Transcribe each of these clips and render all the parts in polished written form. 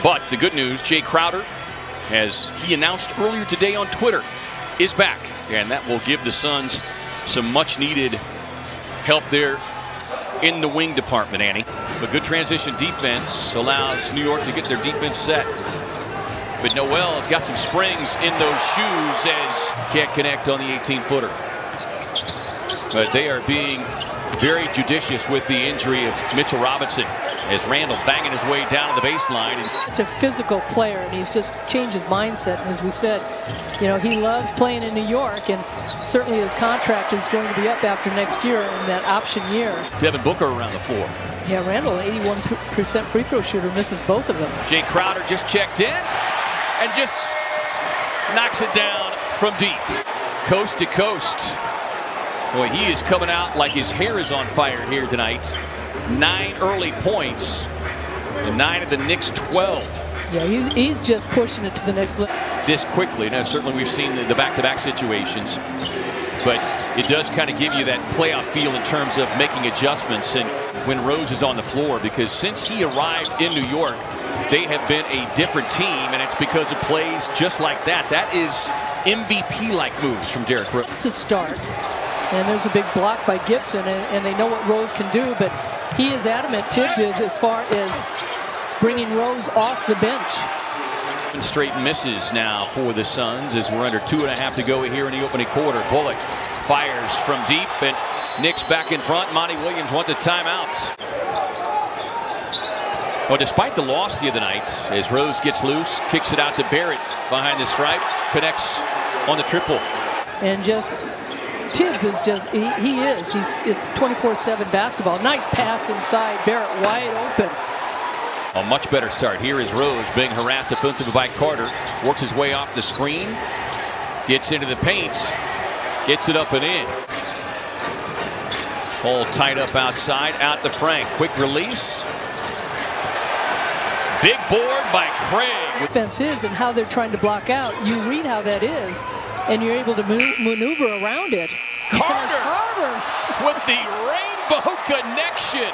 But the good news, Jay Crowder, as he announced earlier today on Twitter, is back. And that will give the Suns some much-needed help there in the wing department, Annie. A good transition defense allows New York to get their defense set. But Noel has got some springs in those shoes as can't connect on the 18-footer. But they are being very judicious with the injury of Mitchell Robinson as Randall banging his way down to the baseline. Such a physical player, and he's just changed his mindset. And as we said, you know, he loves playing in New York, and certainly his contract is going to be up after next year in that option year. Devin Booker around the floor. Yeah, Randall, 81% free throw shooter, misses both of them. Jay Crowder just checked in and just knocks it down from deep. Coast to coast. Boy, he is coming out like his hair is on fire here tonight. 9 early points, and 9 of the Knicks' 12. Yeah, he's just pushing it to the next level. This quickly. Now, certainly we've seen the back-to-back situations, but it does kind of give you that playoff feel in terms of making adjustments and when Rose is on the floor, because since he arrived in New York, they have been a different team, and it's because of plays just like that. That is MVP-like moves from Derrick Rose. It's a start. And there's a big block by Gibson, and they know what Rose can do, but he is adamant, Tibbs is, as far as bringing Rose off the bench. Straight misses now for the Suns as we're under 2.5 to go here in the opening quarter. Bullock fires from deep, and Knicks back in front. Monty Williams wants a timeout. Well, despite the loss the other night, as Rose gets loose, kicks it out to Barrett behind the stripe, connects on the triple. And just Tibbs is just, it's 24/7 basketball. Nice pass inside, Barrett wide open. A much better start. Here is Rose being harassed offensively by Carter. Works his way off the screen. Gets into the paint. Gets it up and in. All tied up outside. Out to Frank. Quick release. Big board by Craig. Defense is and how they're trying to block out. You read how that is, and you're able to maneuver around it. Carter with the rainbow connection.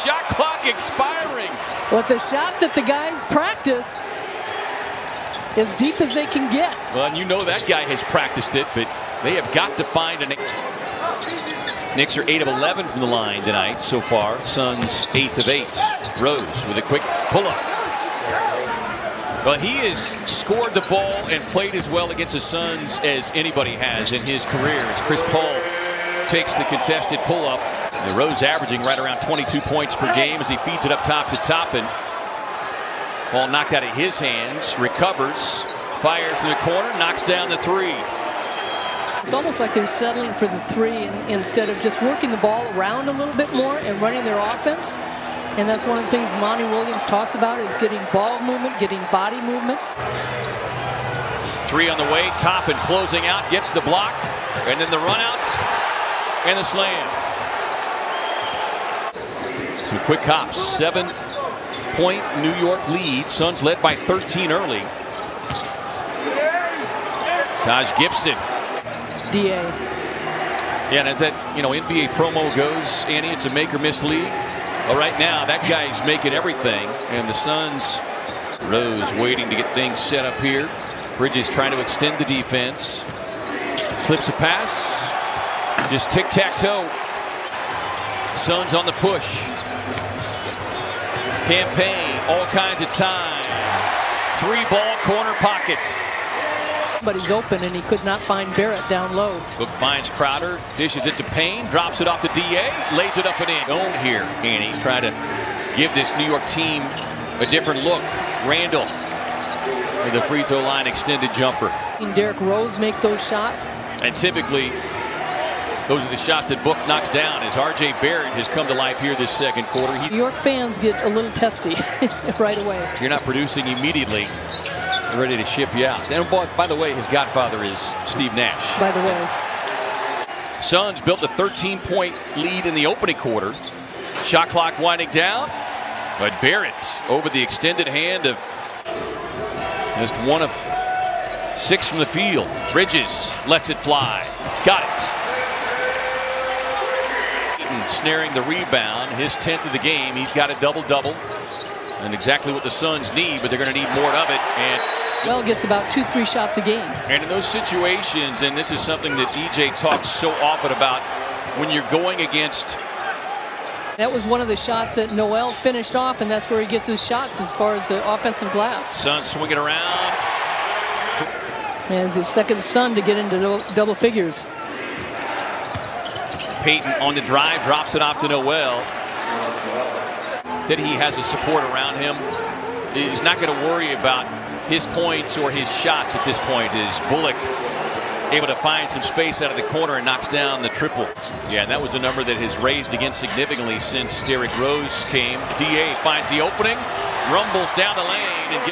Shot clock expiring. Well, it's a shot that the guys practice as deep as they can get. Well, and you know that guy has practiced it, but they have got to find an. Knicks are 8 of 11 from the line tonight so far. Suns 8 of 8. Rose with a quick pull-up. Well, he has scored the ball and played as well against the Suns as anybody has in his career. As Chris Paul takes the contested pull-up. The Rose averaging right around 22 points per game as he feeds it up top to Toppin. Ball knocked out of his hands. Recovers. Fires to the corner. Knocks down the three. It's almost like they're settling for the three instead of just working the ball around a little bit more and running their offense. And that's one of the things Monty Williams talks about, is getting ball movement, getting body movement. Three on the way. Toppin closing out. Gets the block. And then the run out. And the slam. Some quick hops. 7-point New York lead. Suns led by 13 early. Taj Gibson. DA. Yeah, and as that NBA promo goes, Annie, it's a make or miss league. Well, right now that guy's making everything, and the Suns. Rose waiting to get things set up here. Bridges trying to extend the defense. Slips a pass. Just tic-tac-toe. Suns on the push. Campaign, all kinds of time. 3-ball corner pocket. But he's open, and he could not find Barrett down low. Book finds Crowder, dishes it to Payne, drops it off to DA, lays it up and in. Own here, Annie, trying to give this New York team a different look. Randall with the free throw line extended jumper. Derrick Rose make those shots. And typically, those are the shots that Book knocks down, as R.J. Barrett has come to life here this second quarter. New York fans get a little testy right away. If you're not producing immediately, they're ready to ship you out. And by the way, his godfather is Steve Nash. By the way. Suns built a 13-point lead in the opening quarter. Shot clock winding down. But Barrett over the extended hand of just 1 of 6 from the field. Bridges lets it fly. Got it. Snaring the rebound, his 10th of the game. He's got a double-double. And exactly what the Suns need, but they're going to need more of it. And well, gets about 2-3 shots a game. And in those situations, and this is something that DJ talks so often about, when you're going against. That was one of the shots that Noel finished off, and that's where he gets his shots as far as the offensive glass. Suns swinging around. As his second Sun to get into double figures. Payton on the drive, drops it off to Noel. That he has a support around him. He's not going to worry about his points or his shots at this point. Is Bullock able to find some space out of the corner and knocks down the triple? Yeah, and that was a number that has raised again significantly since Derrick Rose came. DA finds the opening, rumbles down the lane, and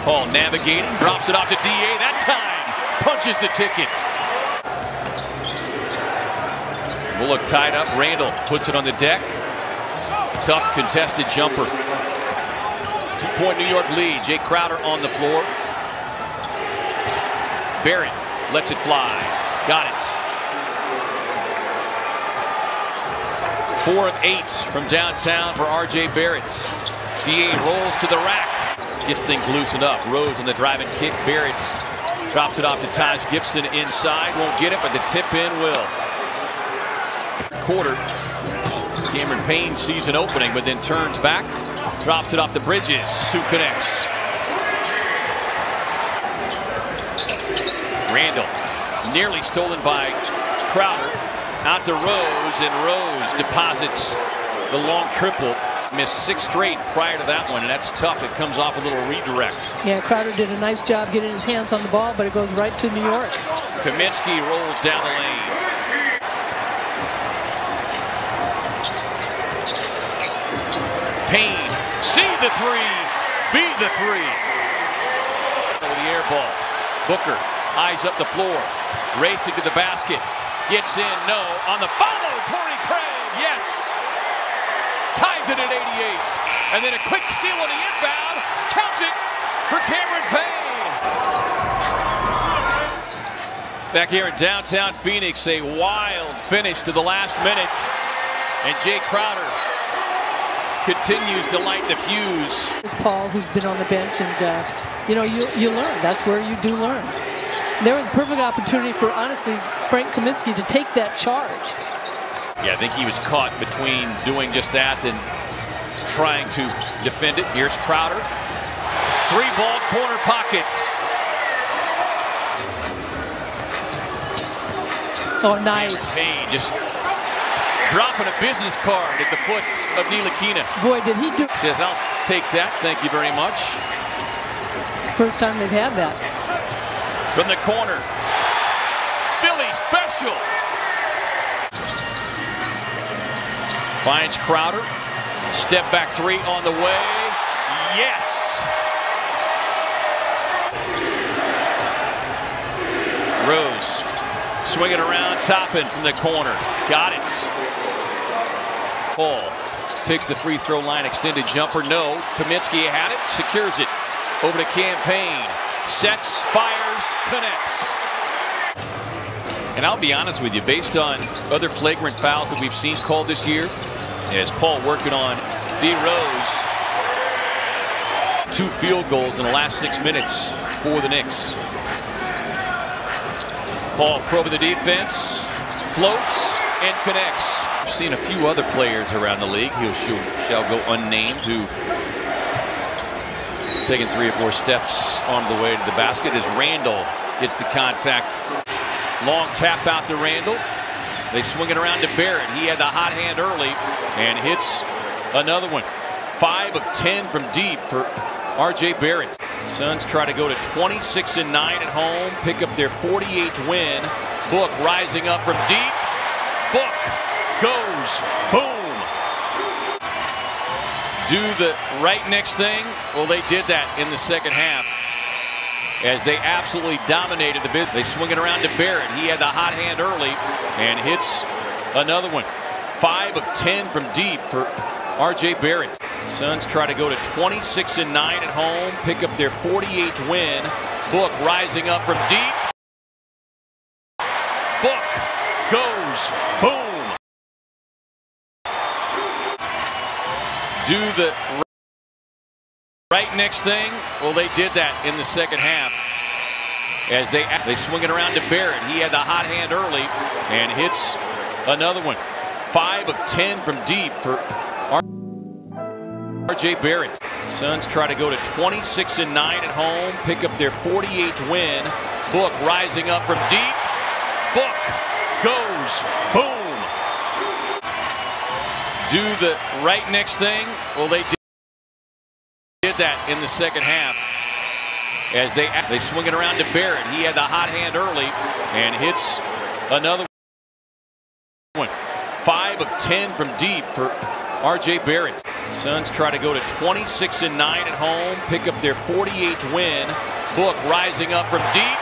Paul navigating, drops it off to DA. That time punches the ticket. Bullock tied up. Randall puts it on the deck. Tough contested jumper. 2-point New York lead. Jay Crowder on the floor. Barrett lets it fly. Got it. 4 of 8 from downtown for R.J. Barrett. DA rolls to the rack. Gets things loosened up. Rose on the driving kick. Barrett drops it off to Taj Gibson inside. Won't get it, but the tip in will. Quarter. Cameron Payne sees an opening, but then turns back. Drops it off to Bridges, who connects. Randall, nearly stolen by Crowder. Out to Rose, and Rose deposits the long triple. Missed 6 straight prior to that one, and that's tough. It comes off a little redirect. Yeah, Crowder did a nice job getting his hands on the ball, but it goes right to New York. Kaminsky rolls down the lane. Payne, see the 3, beat the 3. With the air ball. Booker eyes up the floor, racing to the basket. Gets in, no. On the follow, Torrey Craig, yes. Ties it at 88. And then a quick steal on the inbound. Counts it for Cameron Payne. Back here in downtown Phoenix, a wild finish to the last minute. And Jay Crowder continues to light the fuse. There's Paul, who's been on the bench, and you know, you learn. That's where you do learn. There was a perfect opportunity for, honestly, Frank Kaminsky to take that charge. Yeah, I think he was caught between doing just that and trying to defend it. Here's Crowder. 3-ball corner pockets. Oh, nice. Payne just dropping a business card at the foot of Ntilikina. Boy, did he do. Says, I'll take that. Thank you very much. It's the first time they've had that. From the corner. Philly special. Finds Crowder. Step back 3 on the way. Yes. Rose swinging around, topping from the corner. Got it. Paul takes the free throw line, extended jumper. No. Kaminsky had it, secures it. Over to Payne. Sets, fires, connects. And I'll be honest with you, based on other flagrant fouls that we've seen called this year, as Paul working on D. Rose, 2 field goals in the last 6 minutes for the Knicks. Paul probing the defense, floats, and connects. I've seen a few other players around the league, who shall go unnamed, who've taken 3 or 4 steps on the way to the basket as Randall gets the contact. Long tap out to Randall. They swing it around to Barrett. He had the hot hand early and hits another one. 5 of 10 from deep for R.J. Barrett. Suns try to go to 26-9 at home, pick up their 48th win. Book rising up from deep. Book goes boom. Do the right next thing. Well, they did that in the second half as they absolutely dominated the bid. They swing it around to Barrett. He had the hot hand early and hits another one. 5 of 10 from deep for R.J. Barrett. Suns try to go to 26-9 at home, pick up their 48th win. Book rising up from deep. Book goes boom. do the right Knicks thing? Well, they did that in the second half. As they swing it around to Barrett. He had the hot hand early and hits another one. 5 of 10 from deep for R.J. Barrett. Suns try to go to 26-9 at home, pick up their 48th win. Book rising up from deep. Book goes boom. Do the right Knicks thing? Well, they did that in the second half. As they swing it around to Barrett. He had the hot hand early and hits another one. 5 of 10 from deep for R.J. Barrett. Suns try to go to 26-9 at home, pick up their 48th win. Book rising up from deep.